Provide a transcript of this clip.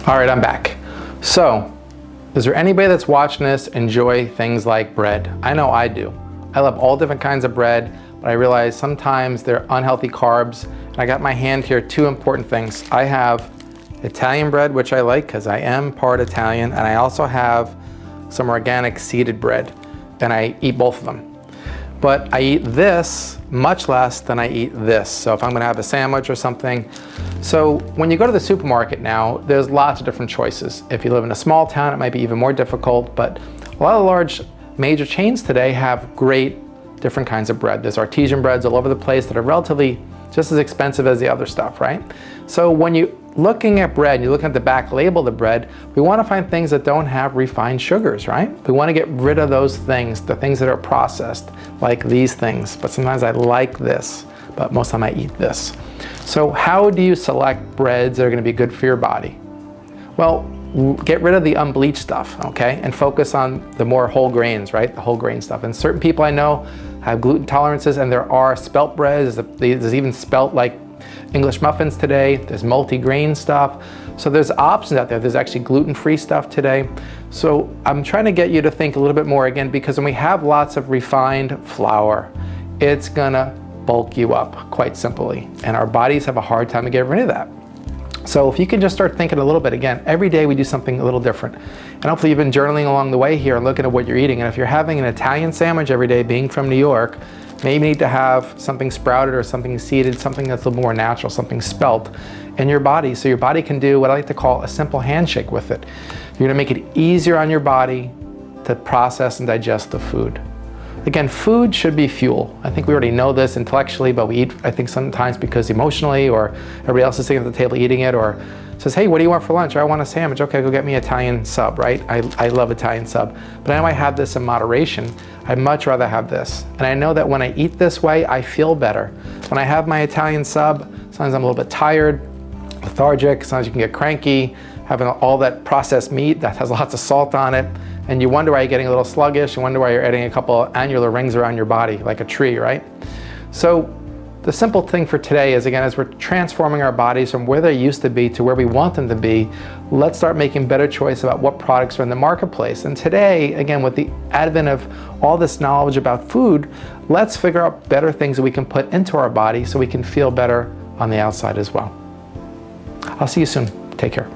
All right, I'm back. So, is there anybody that's watching this enjoy things like bread? I know I do. I love all different kinds of bread, but I realize sometimes they're unhealthy carbs. And I got my hand here, two important things. I have Italian bread, which I like because I am part Italian, and I also have some organic seeded bread, and I eat both of them. But I eat this much less than I eat this. So if I'm gonna have a sandwich or something. So when you go to the supermarket now, there's lots of different choices. If you live in a small town, it might be even more difficult, but a lot of large major chains today have great different kinds of bread. There's artesian breads all over the place that are relatively just as expensive as the other stuff, right? So when you're looking at bread, and you're looking at the back label of the bread, we want to find things that don't have refined sugars, right? We want to get rid of those things, the things that are processed, like these things. But sometimes I like this, but most of the time I eat this. So how do you select breads that are going to be good for your body? Well, get rid of the unbleached stuff, okay? And focus on the more whole grains, right? The whole grain stuff. And certain people I know have gluten tolerances, and there are spelt breads. There's even spelt like English muffins today. There's multi-grain stuff. So there's options out there. There's actually gluten-free stuff today. So I'm trying to get you to think a little bit more again, because when we have lots of refined flour, it's gonna bulk you up, quite simply. And our bodies have a hard time to get rid of that. So if you can just start thinking a little bit, again, every day we do something a little different. And hopefully you've been journaling along the way here and looking at what you're eating. And if you're having an Italian sandwich every day, being from New York, maybe you need to have something sprouted or something seeded, something that's a little more natural, something spelt in your body, so your body can do what I like to call a simple handshake with it. You're gonna make it easier on your body to process and digest the food. Again, food should be fuel. I think we already know this intellectually, but we eat, I think, sometimes because emotionally, or everybody else is sitting at the table eating it, or says, hey, what do you want for lunch? I want a sandwich. Okay, go get me Italian sub, right? I love Italian sub. But I know I have this in moderation. I'd much rather have this. And I know that when I eat this way, I feel better. When I have my Italian sub, sometimes I'm a little bit tired, lethargic, sometimes you can get cranky, having all that processed meat that has lots of salt on it, and you wonder why you're getting a little sluggish, you wonder why you're adding a couple annular rings around your body, like a tree, right? So the simple thing for today is, again, as we're transforming our bodies from where they used to be to where we want them to be, let's start making better choice about what products are in the marketplace. And today, again, with the advent of all this knowledge about food, let's figure out better things that we can put into our body so we can feel better on the outside as well. I'll see you soon. Take care.